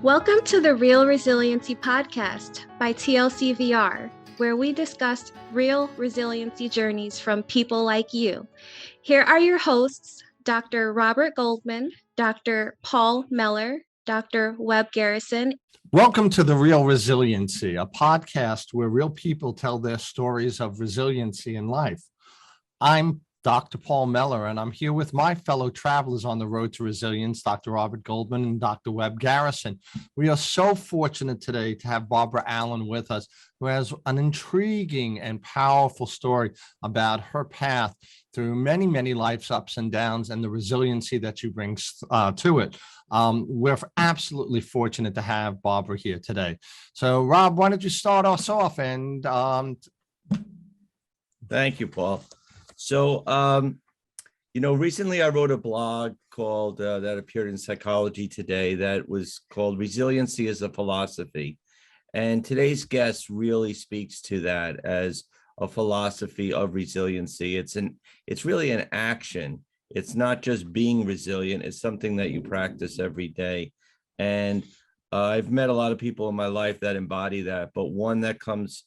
Welcome to the Real Resiliency podcast by TLCVR, where we discuss real resiliency journeys from people like you. Here are your hosts, Dr. Robert Goldman, Dr. Paul Meller, Dr. Webb Garrison. Welcome to the Real Resiliency, a podcast where real people tell their stories of resiliency in life. I'm Dr. Paul Meller, and I'm here with my fellow travelers on the road to resilience, Dr. Robert Goldman and Dr. Webb Garrison. We are so fortunate today to have Barbara Allan with us, who has an intriguing and powerful story about her path through many, many life's ups and downs and the resiliency that she brings to it. We're absolutely fortunate to have Barbara here today. So, Rob, why don't you start us off? And Thank you, Paul. So, recently I wrote a blog called that appeared in Psychology Today that was called Resiliency as a Philosophy. And today's guest really speaks to that as a philosophy of resiliency. It's really an action. It's not just being resilient. It's something that you practice every day. And I've met a lot of people in my life that embody that, but one that comes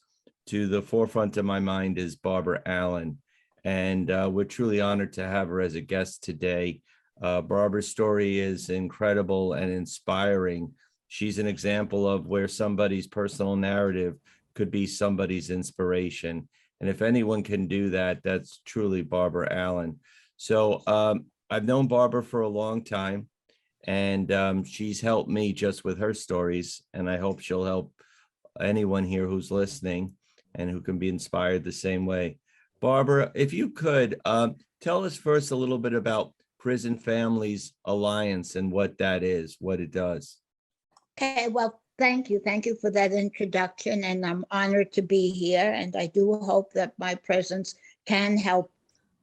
to the forefront of my mind is Barbara Allan. And we're truly honored to have her as a guest today. Barbara's story is incredible and inspiring. She's an example of where somebody's personal narrative could be somebody's inspiration. And if anyone can do that, that's truly Barbara Allan. So I've known Barbara for a long time, and she's helped me just with her stories. And I hope she'll help anyone here who's listening and who can be inspired the same way. Barbara, if you could tell us first a little bit about Prison Families Alliance and what that is, what it does. Okay, well, thank you. Thank you for that introduction. And I'm honored to be here. And I do hope that my presence can help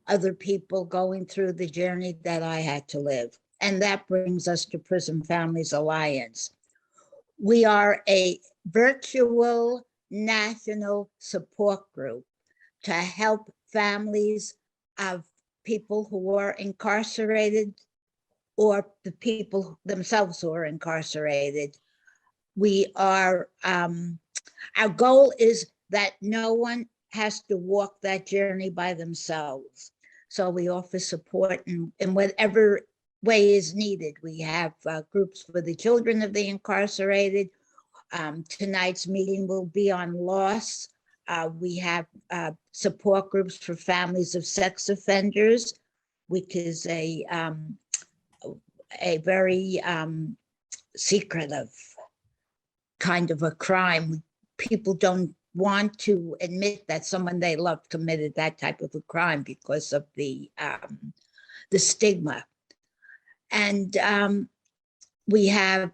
other people going through the journey that I had to live. And that brings us to Prison Families Alliance. We are a virtual national support group to help families of people who are incarcerated or the people themselves who are incarcerated. We are, our goal is that no one has to walk that journey by themselves. So we offer support in whatever way is needed. We have groups for the children of the incarcerated. Tonight's meeting will be on loss. We have support groups for families of sex offenders, which is a very secretive kind of a crime. People don't want to admit that someone they love committed that type of a crime because of the stigma. And we have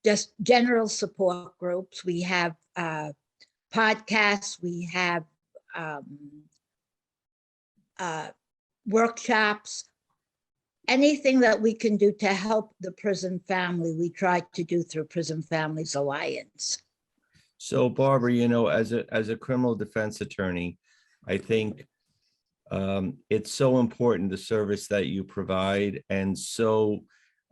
just general support groups. We have podcasts, we have workshops, anything that we can do to help the prison family, we try to do through Prison Families Alliance. So Barbara, as a criminal defense attorney, I think it's so important, the service that you provide, and so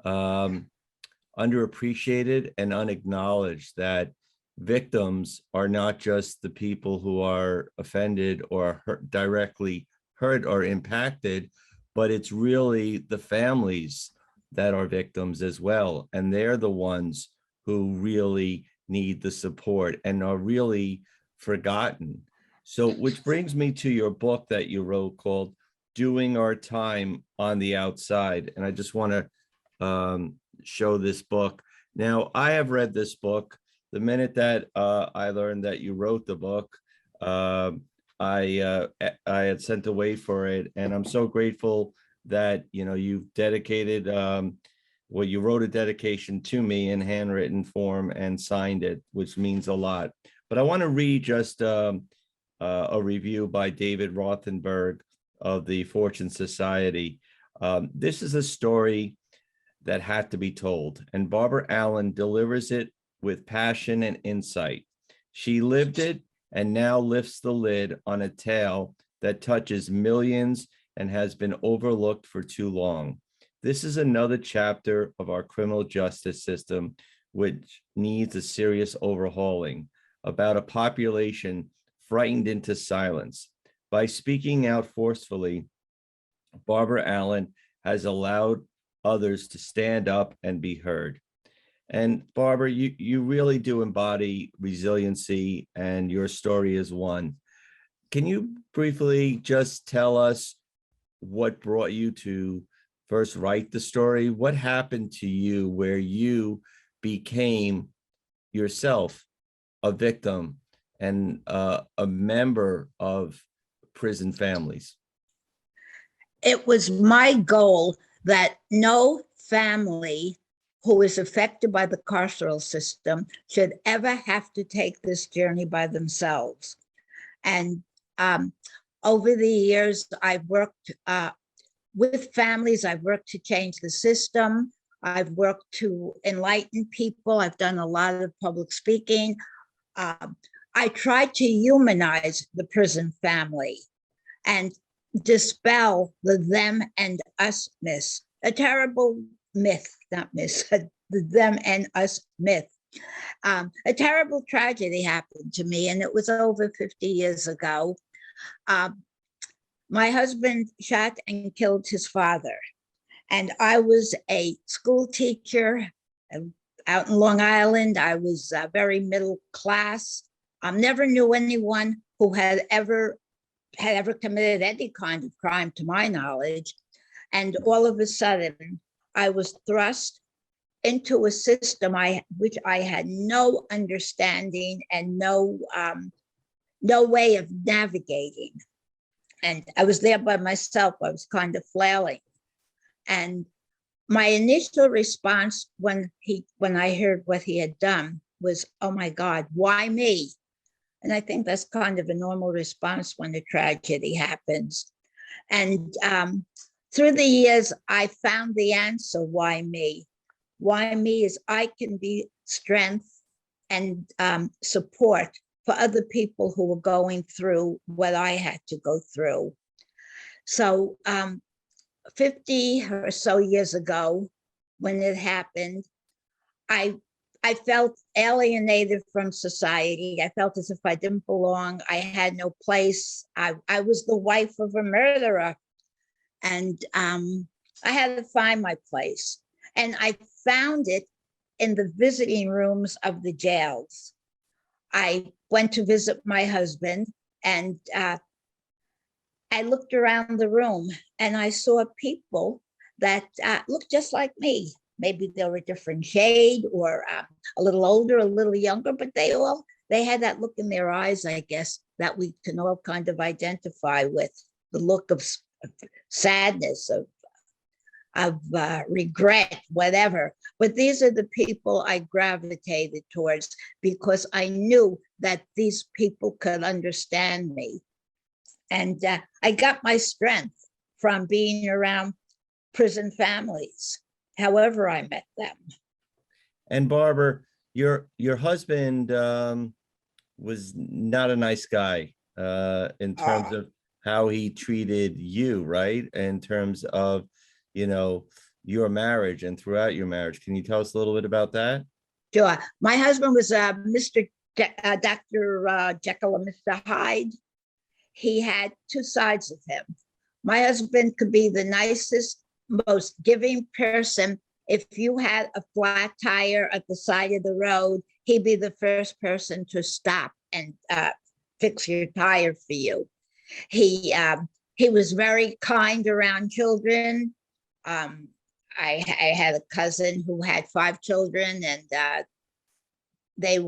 underappreciated and unacknowledged, that victims are not just the people who are offended or directly hurt or impacted, but it's really the families that are victims as well. And they're the ones who really need the support and are really forgotten. So, which brings me to your book that you wrote called Doing Our Time on the Outside. And I just want to show this book. Now, I have read this book. The minute that I learned that you wrote the book, I had sent away for it, and I'm so grateful that you've dedicated. You wrote a dedication to me in handwritten form and signed it, which means a lot. But I want to read just a review by David Rothenberg of the Fortune Society. This is a story that had to be told, and Barbara Allan delivers it with passion and insight. She lived it and now lifts the lid on a tale that touches millions and has been overlooked for too long. This is another chapter of our criminal justice system which needs a serious overhauling, about a population frightened into silence. By speaking out forcefully, Barbara Allan has allowed others to stand up and be heard. And Barbara, you really do embody resiliency, and your story is one. Can you briefly just tell us what brought you to first write the story? What happened to you where you became yourself a victim and a member of prison families? It was my goal that no family who is affected by the carceral system should ever have to take this journey by themselves. And over the years, I've worked with families. I've worked to change the system. I've worked to enlighten people. I've done a lot of public speaking. I tried to humanize the prison family and dispel the them and us myth, a terrible myth, not myth, the them and us myth. A terrible tragedy happened to me, and it was over 50 years ago. My husband shot and killed his father, and I was a school teacher out in Long Island. I was very middle class. I never knew anyone who had ever committed any kind of crime, to my knowledge. And all of a sudden, I was thrust into a system which I had no understanding and no way of navigating. And I was there by myself. I was kind of flailing. And my initial response when I heard what he had done was, oh my God, why me? And I think that's kind of a normal response when a tragedy happens. And through the years, I found the answer, why me? Why me is I can be strength and support for other people who were going through what I had to go through. So 50 or so years ago, when it happened, I felt alienated from society. I felt as if I didn't belong. I had no place. I was the wife of a murderer. And I had to find my place. And I found it in the visiting rooms of the jails. I went to visit my husband, and I looked around the room and I saw people that looked just like me. Maybe they were a different shade or a little older, a little younger, but they had that look in their eyes, I guess, that we can all kind of identify with, the look of sadness, of regret, whatever. But these are the people I gravitated towards because I knew that these people could understand me. And I got my strength from being around prison families, however I met them. And Barbara, your husband was not a nice guy in terms of how he treated you, right? In terms of, your marriage and throughout your marriage. Can you tell us a little bit about that? Sure. My husband was Dr. Jekyll and Mr. Hyde. He had two sides of him. My husband could be the nicest, most giving person. If you had a flat tire at the side of the road, he'd be the first person to stop and fix your tire for you. He was very kind around children. I had a cousin who had 5 children, and they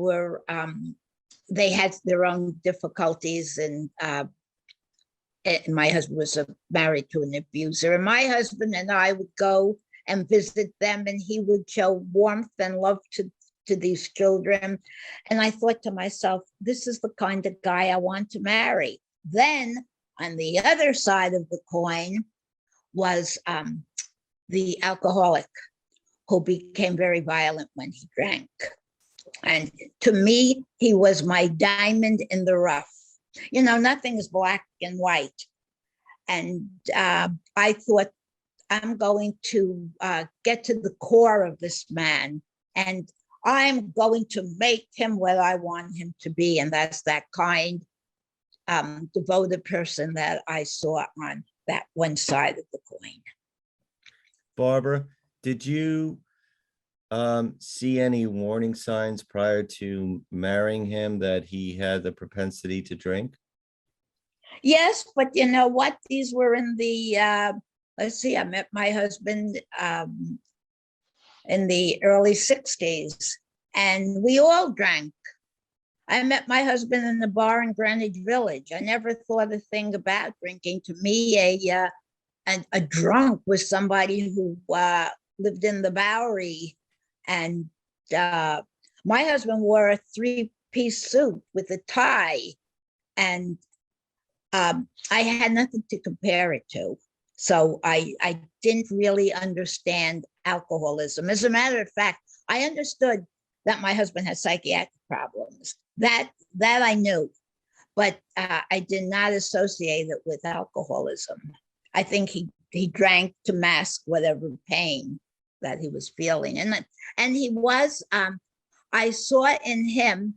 had their own difficulties, and my husband was married to an abuser. And my husband and I would go and visit them, and he would show warmth and love to these children. And I thought to myself, this is the kind of guy I want to marry. Then on the other side of the coin was the alcoholic who became very violent when he drank. And to me, he was my diamond in the rough. Nothing is black and white. And I thought, I'm going to get to the core of this man. And I'm going to make him what I want him to be. And that's that kind, devoted person that I saw on that one side of the coin. Barbara, did you see any warning signs prior to marrying him that he had the propensity to drink? Yes, but you know what? These were in the, let's see, I met my husband in the early 60s, and we all drank. I met my husband in the bar in Greenwich Village. I never thought a thing about drinking. To me, a drunk was somebody who lived in the Bowery. And my husband wore a three-piece suit with a tie. And I had nothing to compare it to. So I didn't really understand alcoholism. As a matter of fact, I understood that my husband had psychiatric problems. That I knew, but I did not associate it with alcoholism. I think he drank to mask whatever pain that he was feeling, and he was. I saw in him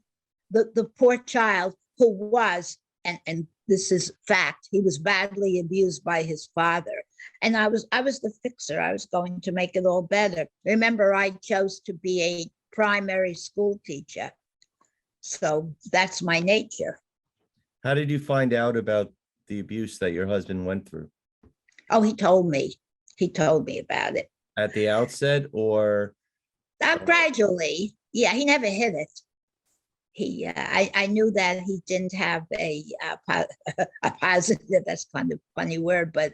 the poor child who was, and this is fact, he was badly abused by his father, and I was the fixer. I was going to make it all better. Remember, I chose to be a primary school teacher. So that's my nature. How did you find out about the abuse that your husband went through? Oh, he told me. He told me about it. At the outset, or? Gradually. Yeah, he never hid it. I knew that he didn't have a positive, that's kind of a funny word, but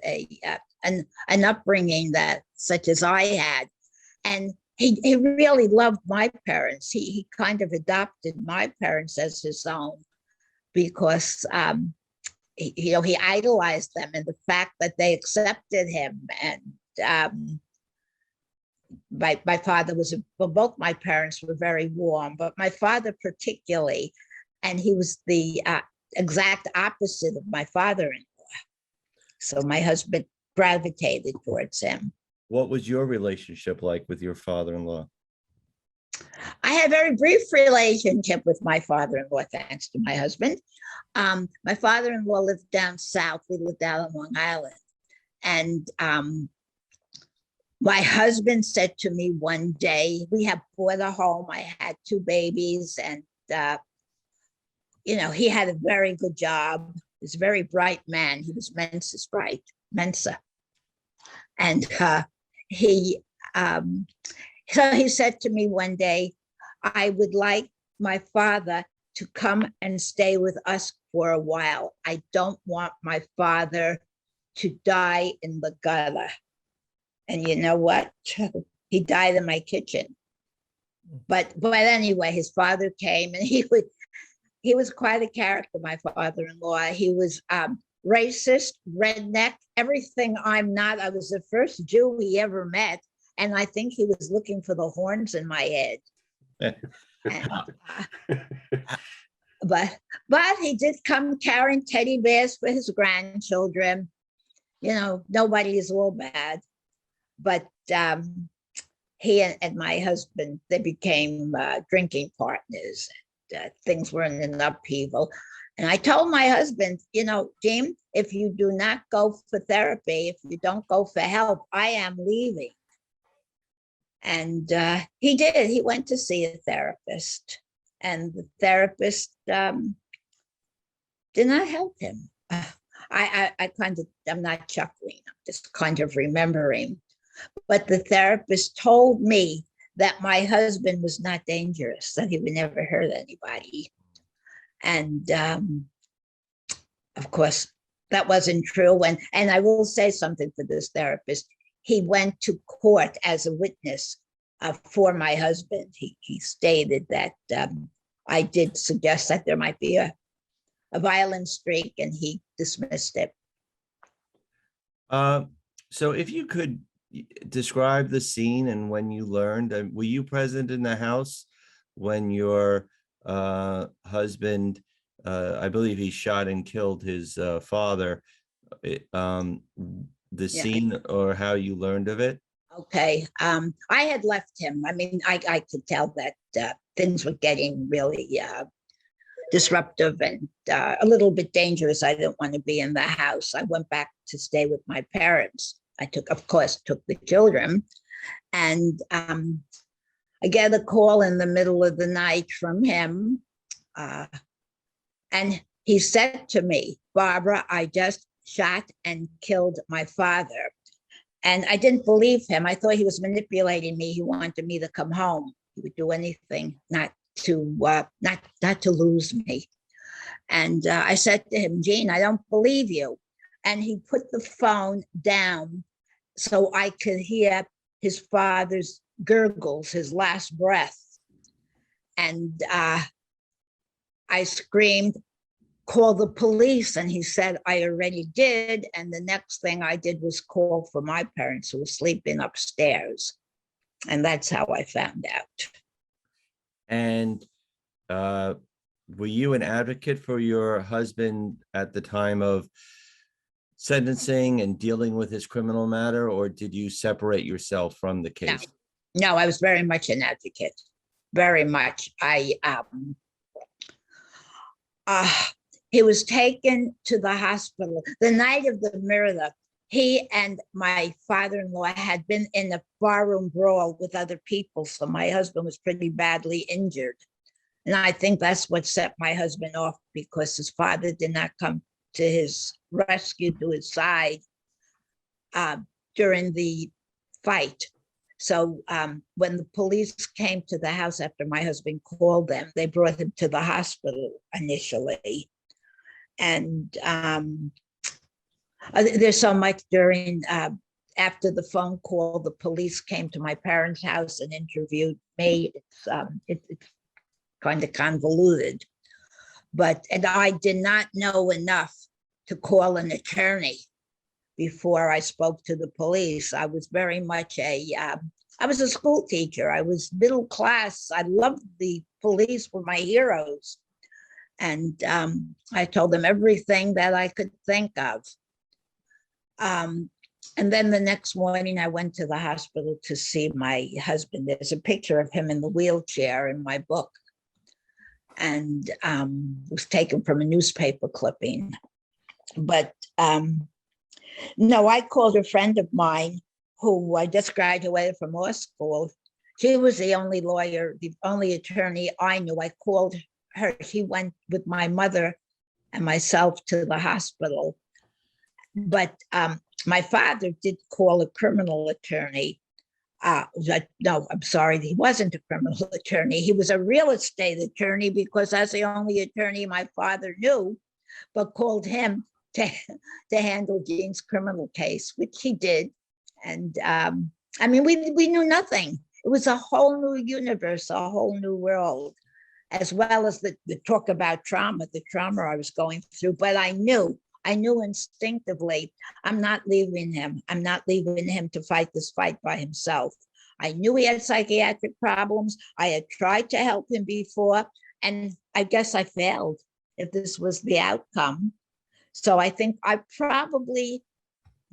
an upbringing that such as I had. And he really loved my parents. He kind of adopted my parents as his own because he idolized them, and the fact that they accepted him. And my father was, well, both my parents were very warm, but my father particularly, and he was the exact opposite of my father-in-law. So my husband gravitated towards him. What was your relationship like with your father-in-law? I had a very brief relationship with my father-in-law, thanks to my husband. My father-in-law lived down south. We lived out on Long Island. And my husband said to me one day, we had bought a home. I had 2 babies, and he had a very good job. He was a very bright man. He was Mensa. And so he said to me one day, I would like my father to come and stay with us for a while. I don't want my father to die in the gutter. And you know what? He died in my kitchen. But anyway, his father came, and he was quite a character, my father-in-law. He was racist, redneck, everything I'm not. I was the first Jew he ever met, and I think he was looking for the horns in my head. And, but he did come carrying teddy bears for his grandchildren. Nobody is all bad. But he and my husband, they became drinking partners. Things were in an upheaval. And I told my husband, Jim, if you do not go for therapy, if you don't go for help, I am leaving. And he did. He went to see a therapist, and the therapist did not help him. I'm not chuckling, I'm just kind of remembering. But the therapist told me that my husband was not dangerous, that he would never hurt anybody. And of course, that wasn't true. And I will say something for this therapist. He went to court as a witness for my husband. He stated that I did suggest that there might be a violent streak, and he dismissed it. So if you could describe the scene and when you learned, were you present in the house when your husband, I believe he shot and killed his father, the scene or how you learned of it? Okay. I had left him. I mean, I could tell that things were getting really disruptive and a little bit dangerous. I didn't want to be in the house. I went back to stay with my parents. Of course, took the children. And I get a call in the middle of the night from him. And he said to me, Barbara, I just shot and killed my father. And I didn't believe him. I thought he was manipulating me. He wanted me to come home. He would do anything not to lose me. And I said to him, Gene, I don't believe you. And he put the phone down so I could hear his father's gurgles, his last breath. And I screamed, call the police. And he said, I already did. And the next thing I did was call for my parents who were sleeping upstairs. And that's how I found out. And were you an advocate for your husband at the time of sentencing and dealing with his criminal matter, or did you separate yourself from the case? No, I was very much an advocate. Very much. He was taken to the hospital the night of the murder. He and my father-in-law had been in a barroom brawl with other people, so my husband was pretty badly injured. And I think that's what set my husband off, because his father did not come to his rescue, to his side during the fight. So when the police came to the house after my husband called them, they brought him to the hospital initially. And there's so much during, after the phone call, the police came to my parents' house and interviewed me. It's kind of convoluted. And I did not know enough to call an attorney before I spoke to the police. I was very much I was a school teacher. I was middle class. I loved the police, were my heroes. And I told them everything that I could think of. And then the next morning, I went to the hospital to see my husband. There's a picture of him in the wheelchair in my book. And it was taken from a newspaper clipping. But no, I called a friend of mine who I just graduated from law school. She was the only lawyer, the only attorney I knew. I called her. She went with my mother and myself to the hospital. But my father did call a criminal attorney. No, I'm sorry, he wasn't a criminal attorney. He was a real estate attorney, because that's the only attorney my father knew, but called him to handle Gene's criminal case, which he did. And I mean, we knew nothing. It was a whole new universe, a whole new world, as well as the talk about trauma, the trauma I was going through. But I knew instinctively, I'm not leaving him. I'm not leaving him to fight this fight by himself. I knew he had psychiatric problems. I had tried to help him before, and I guess I failed if this was the outcome. So I think I probably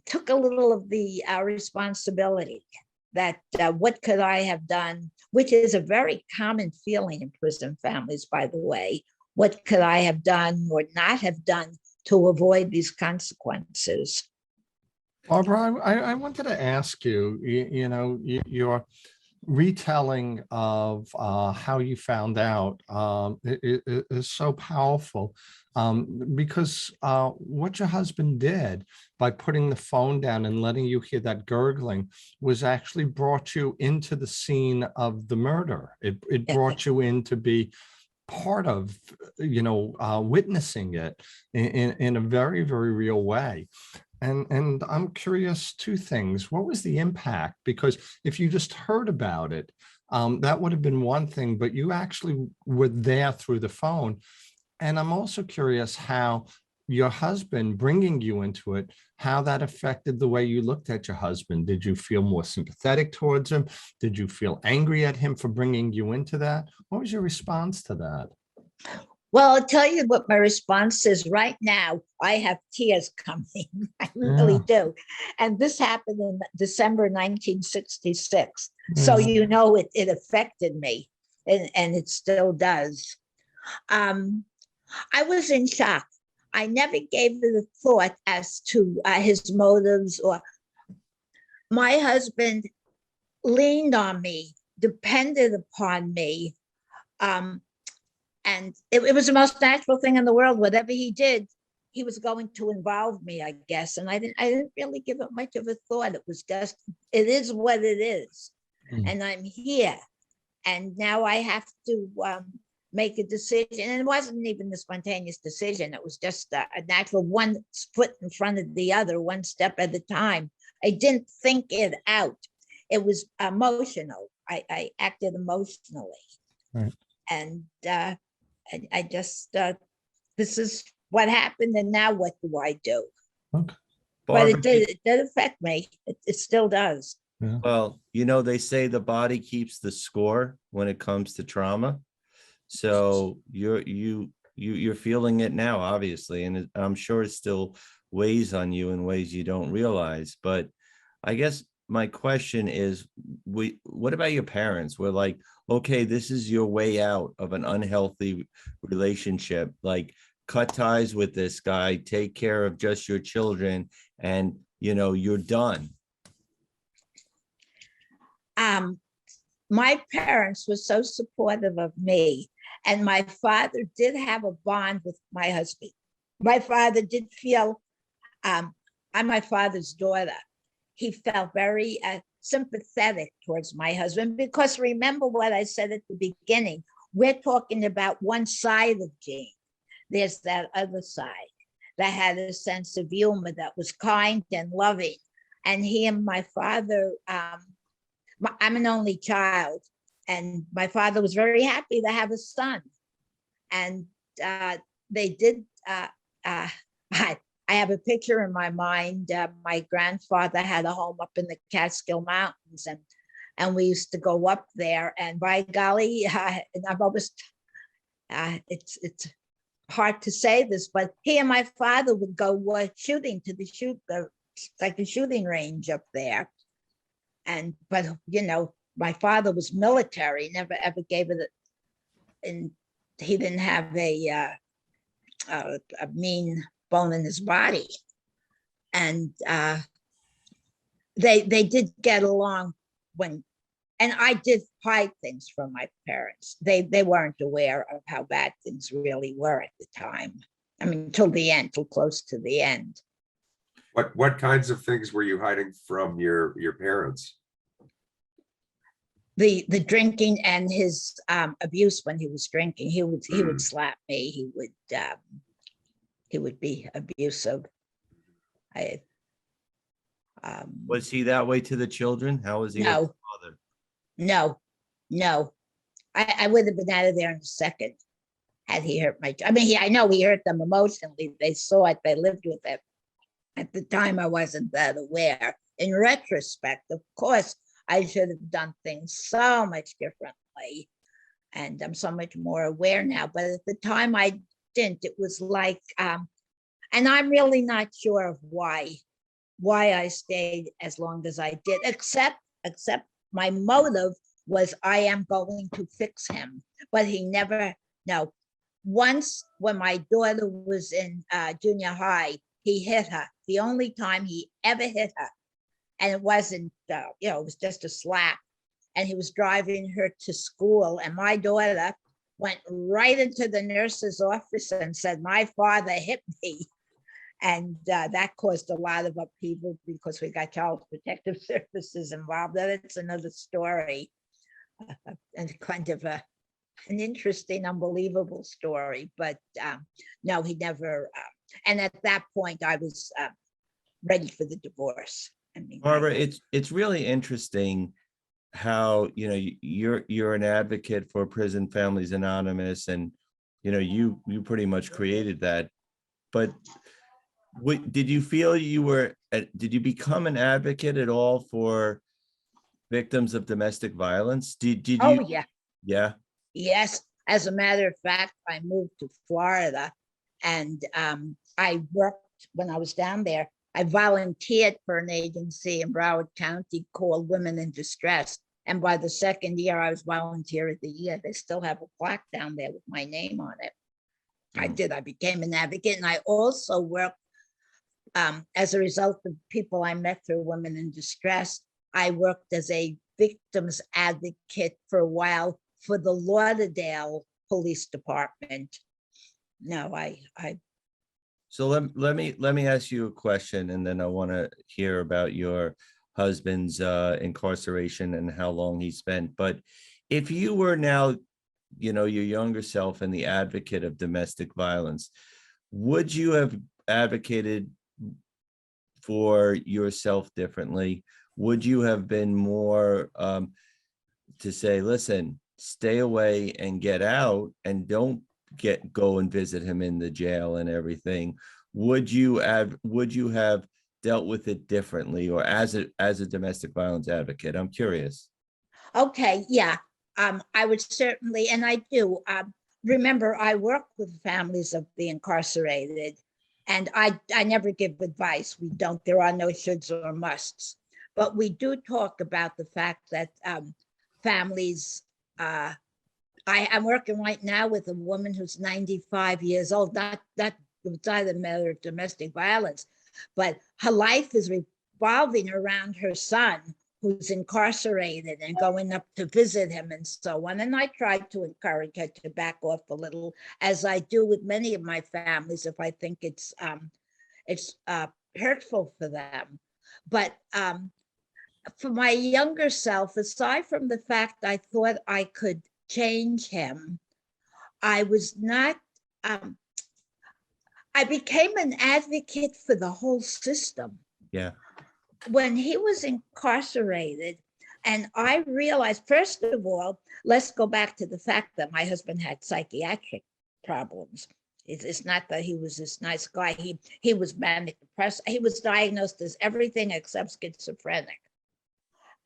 took a little of the responsibility that what could I have done, which is a very common feeling in prison families, by the way. What could I have done or not have done to avoid these consequences? Barbara, I wanted to ask you, your retelling of how you found out is so powerful, because what your husband did by putting the phone down and letting you hear that gurgling was actually brought you into the scene of the murder. It brought you in to be part of, witnessing it in a very, very real way. And I'm curious, two things. What was the impact? Because if you just heard about it, that would have been one thing, but you actually were there through the phone. And I'm also curious how your husband bringing you into it, how that affected the way you looked at your husband. Did you feel more sympathetic towards him? Did you feel angry at him for bringing you into that? What was your response to that? Well, I'll tell you what my response is right now. I have tears coming. I really do. And this happened in December 1966. So, you know, it affected me, and it still does. I was in shock. I never gave it a thought as to his motives, or my husband leaned on me, depended upon me. And it was the most natural thing in the world. Whatever he did, he was going to involve me, I guess. And I didn't really give it much of a thought. It was just, it is what it is. And I'm here. And now I have to make a decision. And it wasn't even a spontaneous decision. It was just a natural one foot in front of the other, one step at a time. I didn't think it out. It was emotional. I acted emotionally. Right. And I just, this is what happened, and now what do I do? Okay. But it did affect me. It still does. Yeah. Well, you know, they say the body keeps the score when it comes to trauma. So you're feeling it now, obviously, and I'm sure it still weighs on you in ways you don't realize. But I guess my question is, what about your parents? We're like, okay, this is your way out of an unhealthy relationship. Like, cut ties with this guy, take care of just your children, and you know, you're done. My parents were so supportive of me, and my father did have a bond with my husband. My father did feel, I'm my father's daughter. He felt very sympathetic towards my husband, because remember what I said at the beginning, we're talking about one side of Gene. There's that other side that had a sense of humor, that was kind and loving. And he and my father, I'm an only child, and my father was very happy to have a son. And they did, I have a picture in my mind. My grandfather had a home up in the Catskill Mountains, and we used to go up there. And by golly, and I've always, it's hard to say this, but he and my father would go shooting to like the shooting range up there. But you know, my father was military, never ever gave it, and he didn't have a mean bone in his body. And they did get along and I did hide things from my parents. They weren't aware of how bad things really were at the time. I mean, till the end, till close to the end. What kinds of things were you hiding from your parents? The drinking and his abuse when he was drinking. He would slap me. He would be abusive. Was he that way to the children? How was he? No. Father? No. I would have been out of there in a second had he hurt I know he hurt them emotionally. They saw it. They lived with it. At the time, I wasn't that aware. In retrospect, of course, I should have done things so much differently. And I'm so much more aware now. But at the time, I didn't. It was like, and I'm really not sure of why I stayed as long as I did, except my motive was, I am going to fix him. But he never, no. Once when my daughter was in junior high, he hit her. The only time he ever hit her. And it wasn't, it was just a slap. And he was driving her to school. And my daughter went right into the nurse's office and said, my father hit me. And that caused a lot of upheaval, because we got Child Protective Services involved. That's another story, and kind of an interesting, unbelievable story. But no, he never. And at that point, I was ready for the divorce. I mean, Barbara, it's really interesting how, you know, you're an advocate for Prison Families Anonymous, and you know, you pretty much created that. But did you feel did you become an advocate at all for victims of domestic violence? Did you? oh yeah, Yeah. yes, As a matter of fact, I moved to Florida, and I worked when I was down there. I volunteered for an agency in Broward County called Women in Distress. And by the second year, I was volunteer of the year. They still have a plaque down there with my name on it. I became an advocate. And I also worked as a result of people I met through Women in Distress. I worked as a victims advocate for a while for the Lauderdale Police Department. No, So let me ask you a question, and then I want to hear about your husband's incarceration and how long he spent. But if you were now, your younger self and the advocate of domestic violence, would you have advocated for yourself differently? Would you have been more to say, listen, stay away and get out, and don't go and visit him in the jail and everything? Would you have dealt with it differently, or as a domestic violence advocate? I'm curious. okay, yeah. I would certainly, and I do. Remember, I work with families of the incarcerated, and I never give advice. We don't. There are no shoulds or musts, but we do talk about the fact that families. I'm working right now with a woman who's 95 years old. That it's either a matter of domestic violence, but her life is revolving around her son, who's incarcerated, and going up to visit him and so on. And I try to encourage her to back off a little, as I do with many of my families, if I think it's hurtful for them. But for my younger self, aside from the fact I thought I could change him, I was not. I became an advocate for the whole system. Yeah. When he was incarcerated, and I realized, first of all, let's go back to the fact that my husband had psychiatric problems. It's not that he was this nice guy. He was manic depressed. He was diagnosed as everything except schizophrenic.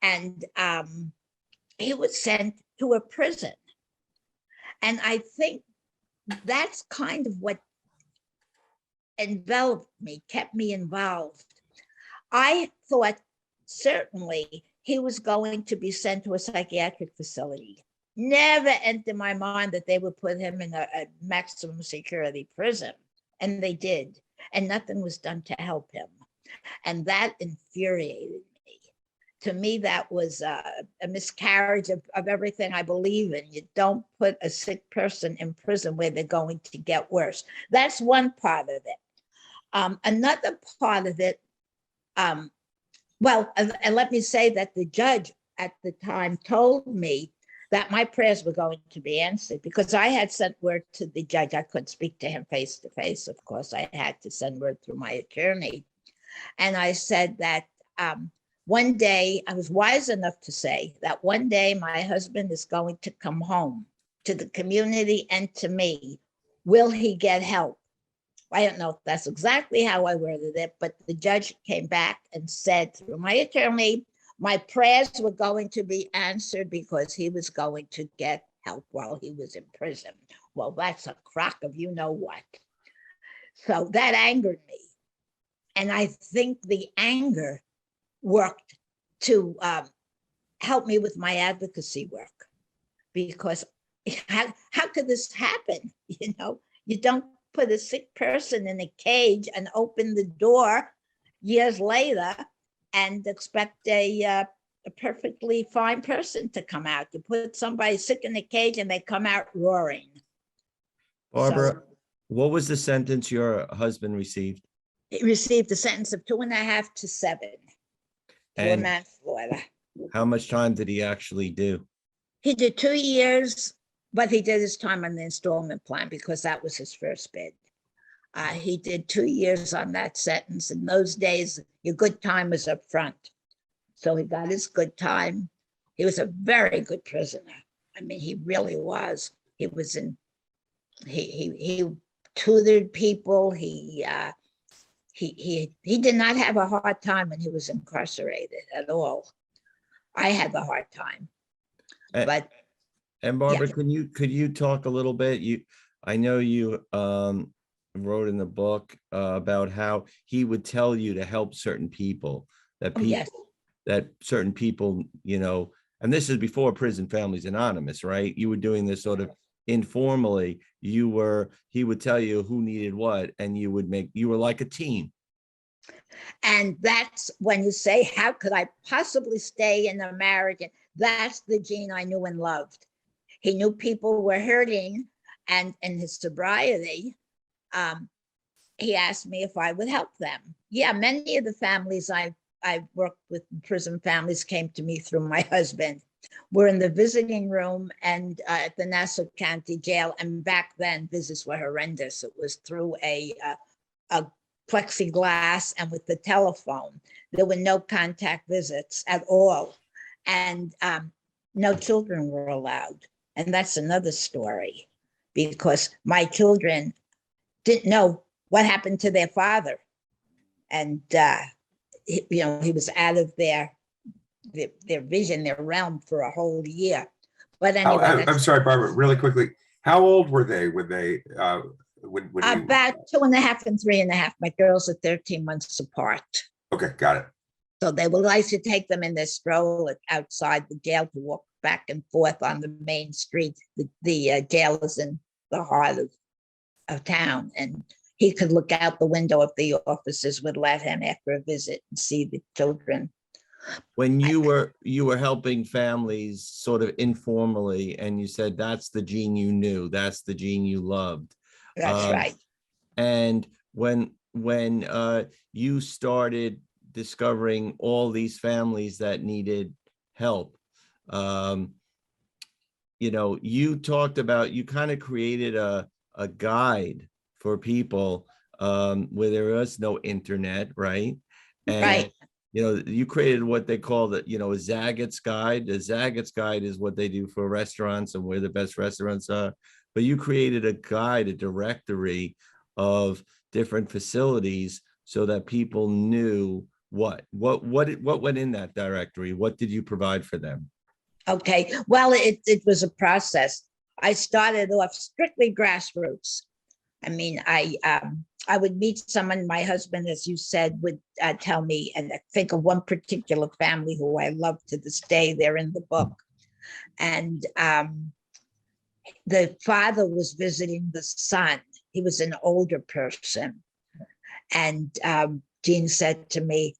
And he was sent to a prison. And I think that's kind of what enveloped me, kept me involved. I thought certainly he was going to be sent to a psychiatric facility. Never entered my mind that they would put him in a maximum security prison. And they did. And nothing was done to help him. And that infuriated me. To me, that was a miscarriage of everything I believe in. You don't put a sick person in prison where they're going to get worse. That's one part of it. Another part of it, and let me say that the judge at the time told me that my prayers were going to be answered, because I had sent word to the judge. I couldn't speak to him face to face, of course. I had to send word through my attorney. And I said that one day, I was wise enough to say that one day my husband is going to come home to the community and to me. Will he get help? I don't know if that's exactly how I worded it, but the judge came back and said through my attorney, my prayers were going to be answered because he was going to get help while he was in prison. Well, that's a crock of you know what. So that angered me. And I think the anger worked to help me with my advocacy work, because how could this happen? You don't put a sick person in a cage and open the door years later and expect a perfectly fine person to come out. You put somebody sick in a cage and they come out roaring. Barbara, what was the sentence your husband received? He received a sentence of 2.5 to 7 for manslaughter. How much time did he actually do? He did 2 years, but he did his time on the installment plan because that was his first bid. He did 2 years on that sentence. In those days, your good time was up front. So he got his good time. He was a very good prisoner. I mean, he really was. He tutored people. He did not have a hard time when he was incarcerated at all. I had the hard time. But And Yeah. Barbara, could you talk a little bit? I know you wrote in the book about how he would tell you to help certain people, that Oh, yes. certain people, and this is before Prison Families Anonymous, right? You were doing this sort of informally. He would tell you who needed what, and you were like a team. And that's when you say, how could I possibly stay in a marriage? And that's the Gene I knew and loved. He knew people were hurting, and in his sobriety, he asked me if I would help them. Yeah, many of the families I worked with, prison families, came to me through my husband. We're in the visiting room and at the Nassau County Jail, and back then visits were horrendous. It was through a plexiglass and with the telephone. There were no contact visits at all, and no children were allowed. And that's another story, because my children didn't know what happened to their father. And, he was out of their vision, their realm for a whole year. But anyway, I'm sorry, Barbara, really quickly. How old were they when they, when you? About 2.5 and 3.5. My girls are 13 months apart. Okay, got it. So they would like to take them in their stroller outside the jail to walk back and forth on the main street. The jail is in the heart of town, and he could look out the window if the officers would let him after a visit and see the children. When you were helping families sort of informally, and you said that's the Gene you knew, that's the Gene you loved. That's right. And when you started discovering all these families that needed help, you talked about, you kind of created a guide for people where there was no internet, right? And Right. you created what they call a Zaggett's guide. The Zaggett's guide is what they do for restaurants and where the best restaurants are. But you created a guide, a directory of different facilities so that people knew what went in that directory. What did you provide for them? Okay. Well, it was a process. I started off strictly grassroots. I mean, I would meet someone, my husband, as you said, would tell me, and I think of one particular family who I love to this day. They're in the book. And the father was visiting the son. He was an older person. And Gene said to me,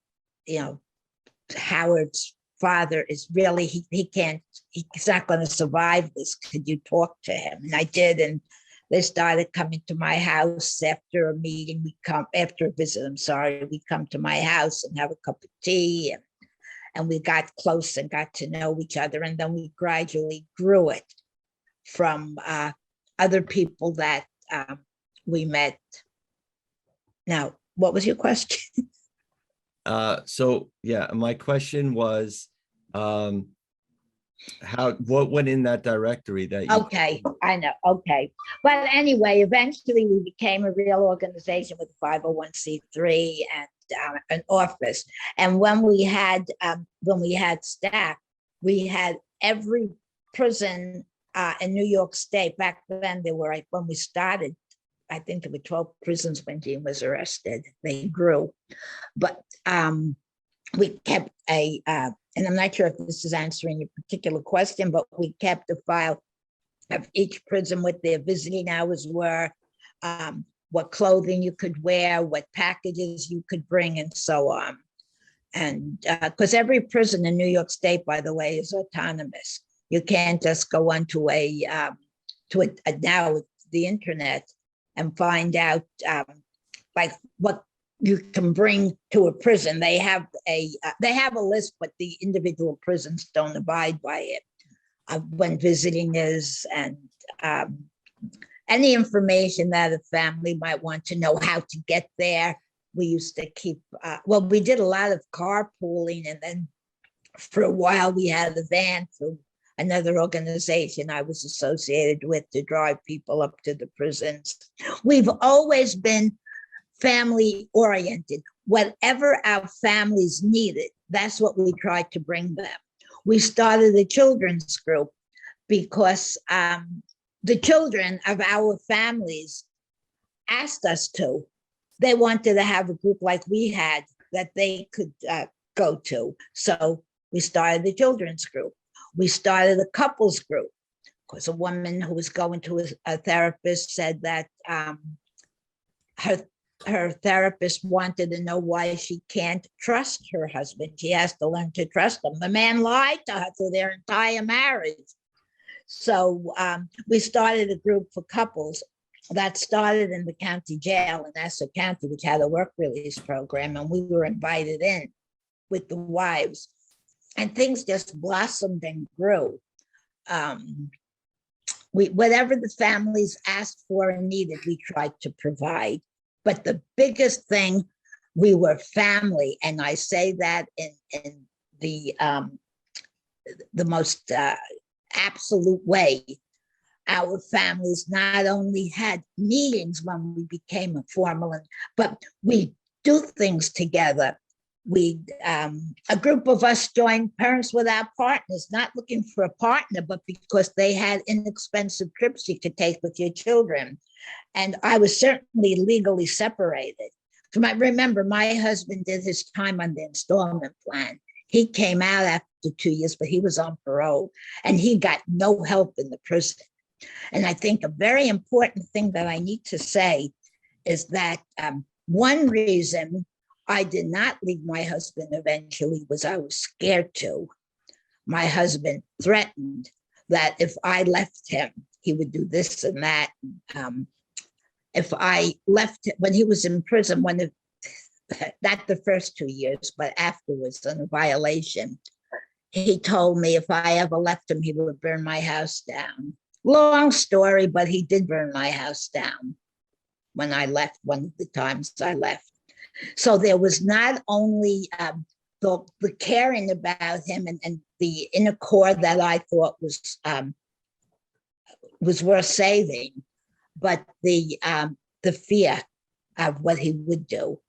Howard's father is really, he's not going to survive this. Could you talk to him? And I did. And they started coming to my house after a meeting. After a visit, we'd come to my house and have a cup of tea. And we got close and got to know each other. And then we gradually grew it from other people that we met. Now, what was your question? So yeah, my question was, what went in that directory that you? Okay, I know. Okay. But anyway, eventually we became a real organization with a 501c3 and an office. And when we had staff, we had every prison in New York State. Back then, when we started, I think there were 12 prisons when Gene was arrested. They grew. But we kept and I'm not sure if this is answering your particular question, but we kept a file of each prison, what their visiting hours were, what clothing you could wear, what packages you could bring, and so on. And because every prison in New York State, by the way, is autonomous. You can't just go onto now the internet and find out like what you can bring to a prison. They have a list, but the individual prisons don't abide by it. When visiting is, and any information that a family might want to know how to get there. We used to keep, we did a lot of carpooling, and then for a while we had a van for another organization I was associated with to drive people up to the prisons. We've always been family oriented. Whatever our families needed, that's what we tried to bring them. We started a children's group because the children of our families asked us to. They wanted to have a group like we had that they could go to. So we started the children's group. We started a couples group because a woman who was going to a therapist said that her therapist wanted to know why she can't trust her husband. She has to learn to trust him. The man lied to her through their entire marriage. So we started a group for couples that started in the county jail in Essex County, which had a work release program, and we were invited in with the wives, and things just blossomed and grew. Whatever the families asked for and needed, we tried to provide. But the biggest thing, we were family, and I say that in the most absolute way. Our families not only had meetings when we became a formal, but we do things together. A group of us joined Parents Without Partners, not looking for a partner, but because they had inexpensive trips you could take with your children. And I was certainly legally separated. Remember, my husband did his time on the installment plan. He came out after 2 years, but he was on parole, and he got no help in the prison. And I think a very important thing that I need to say is that one reason I did not leave my husband eventually was I was scared to. My husband threatened that if I left him, he would do this and that. If I left him, when he was in prison, not the first 2 years, but afterwards on a violation, he told me if I ever left him, he would burn my house down. Long story, but he did burn my house down when I left, one of the times I left. So there was not only the caring about him and the inner core that I thought was worth saving, but the fear of what he would do,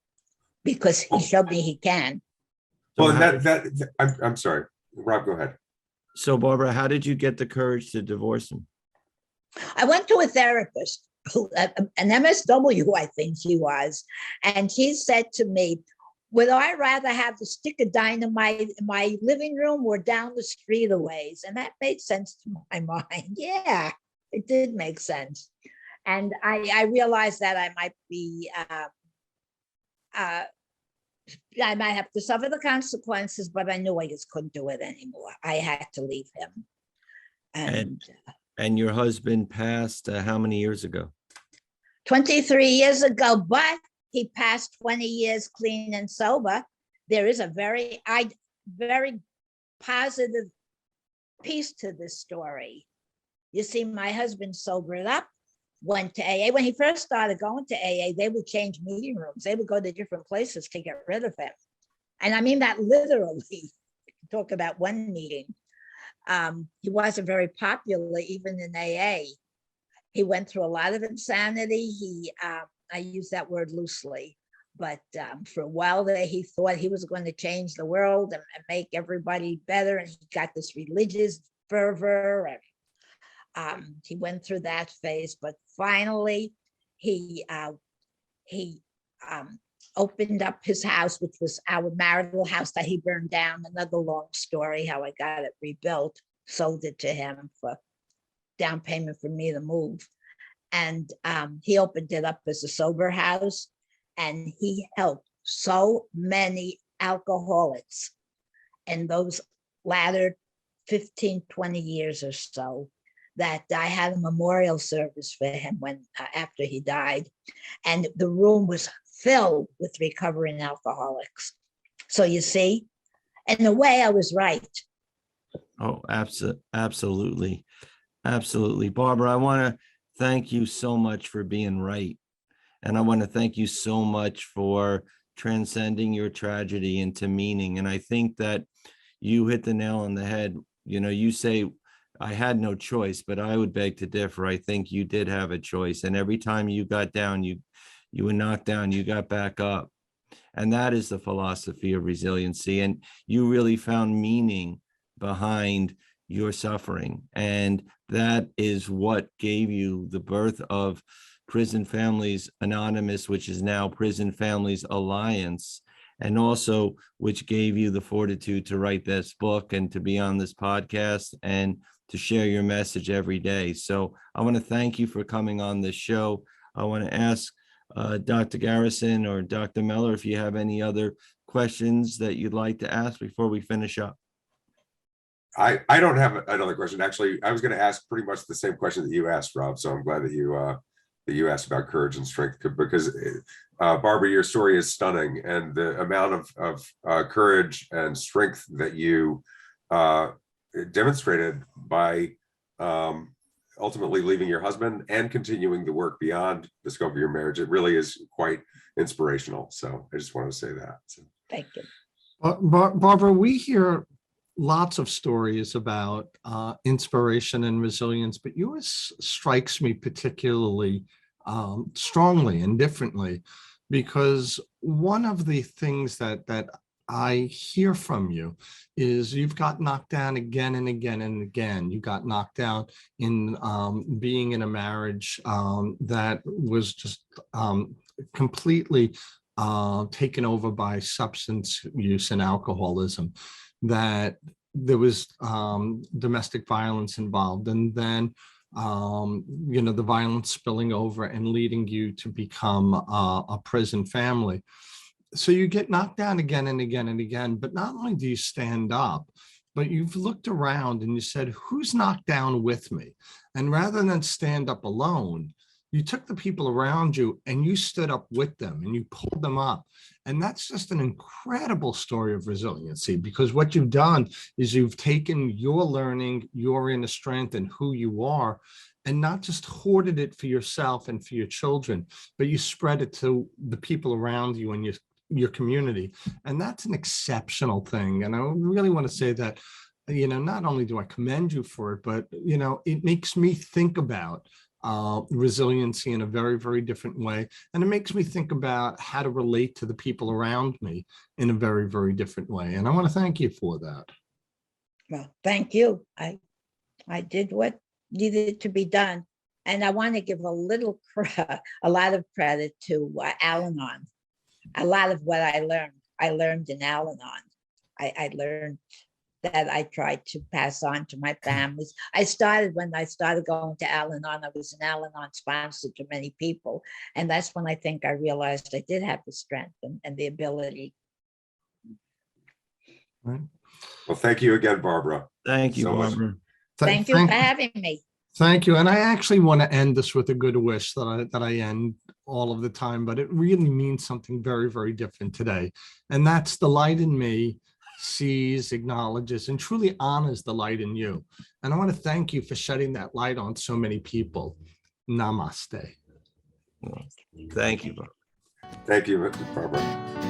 because he showed me he can. Well, I'm sorry, Rob, go ahead. So Barbara, how did you get the courage to divorce him? I went to a therapist, an MSW, I think she was, and she said to me, would I rather have the stick of dynamite in my living room or down the street a ways? And that made sense to my mind. Yeah, it did make sense. And I realized that I might be, I might have to suffer the consequences, but I knew I just couldn't do it anymore. I had to leave him. And your husband passed how many years ago? 23 years ago, but he passed 20 years clean and sober. There is a very positive piece to this story. You see, my husband sobered up, went to AA. When he first started going to AA, they would change meeting rooms. They would go to different places to get rid of him. And I mean that literally. Talk about one meeting. He wasn't very popular even in AA. He went through a lot of insanity. I use that word loosely, but for a while there, he thought he was going to change the world and make everybody better. And he got this religious fervor. And he went through that phase, but finally he opened up his house, which was our marital house that he burned down. Another long story, how I got it rebuilt, sold it to him for down payment for me to move. And he opened it up as a sober house, and he helped so many alcoholics in those latter 15, 20 years or so, that I had a memorial service for him when after he died, and the room was filled with recovering alcoholics. So you see, in a way, I was right. Oh, absolutely. Absolutely. Barbara, I want to thank you so much for being right. And I want to thank you so much for transcending your tragedy into meaning. And I think that you hit the nail on the head. You know, you say, I had no choice, but I would beg to differ. I think you did have a choice. And every time you got down, you were knocked down, you got back up. And that is the philosophy of resiliency. And you really found meaning behind your suffering. And that is what gave you the birth of Prison Families Anonymous, which is now Prison Families Alliance, and also which gave you the fortitude to write this book and to be on this podcast and to share your message every day. So I want to thank you for coming on this show. I want to ask Dr. Garrison or Dr. Miller if you have any other questions that you'd like to ask before we finish up. I don't have another question. Actually, I was going to ask pretty much the same question that you asked, Rob. So I'm glad that you asked about courage and strength, because Barbara, your story is stunning, and the amount of courage and strength that you demonstrated by ultimately leaving your husband and continuing the work beyond the scope of your marriage, it really is quite inspirational. So I just wanted to say that. So. Thank you. Barbara, we hear lots of stories about inspiration and resilience, but yours strikes me particularly strongly and differently, because one of the things that I hear from you is you've got knocked down again and again and again. You got knocked down in being in a marriage that was just completely taken over by substance use and alcoholism, that there was domestic violence involved, and then the violence spilling over and leading you to become a prison family. So you get knocked down again and again and again, but not only do you stand up, but you've looked around and you said, who's knocked down with me? And rather than stand up alone, you took the people around you and you stood up with them and you pulled them up. And that's just an incredible story of resiliency, because what you've done is you've taken your learning, your inner strength and who you are, and not just hoarded it for yourself and for your children, but you spread it to the people around you and your community. And that's an exceptional thing. And I really want to say that, not only do I commend you for it, but, it makes me think about resiliency in a very, very different way. And it makes me think about how to relate to the people around me in a very, very different way. And I want to thank you for that. Well, thank you. I did what needed to be done. And I want to give a lot of credit to Allan. A lot of what I learned in Allan. I learned that I tried to pass on to my families. When I started going to Allan, I was an Allan sponsor to many people. And that's when I think I realized I did have the strength and the ability. Right. Well, thank you again, Barbara. Thank you, so Barbara. Thank you for having me. Thank you. And I actually want to end this with a good wish that I end all of the time, but it really means something very, very different today. And that's the light in me sees, acknowledges, and truly honors the light in you. And I want to thank you for shedding that light on so many people. Namaste. Thank you, Barbara. Thank you, Barbara.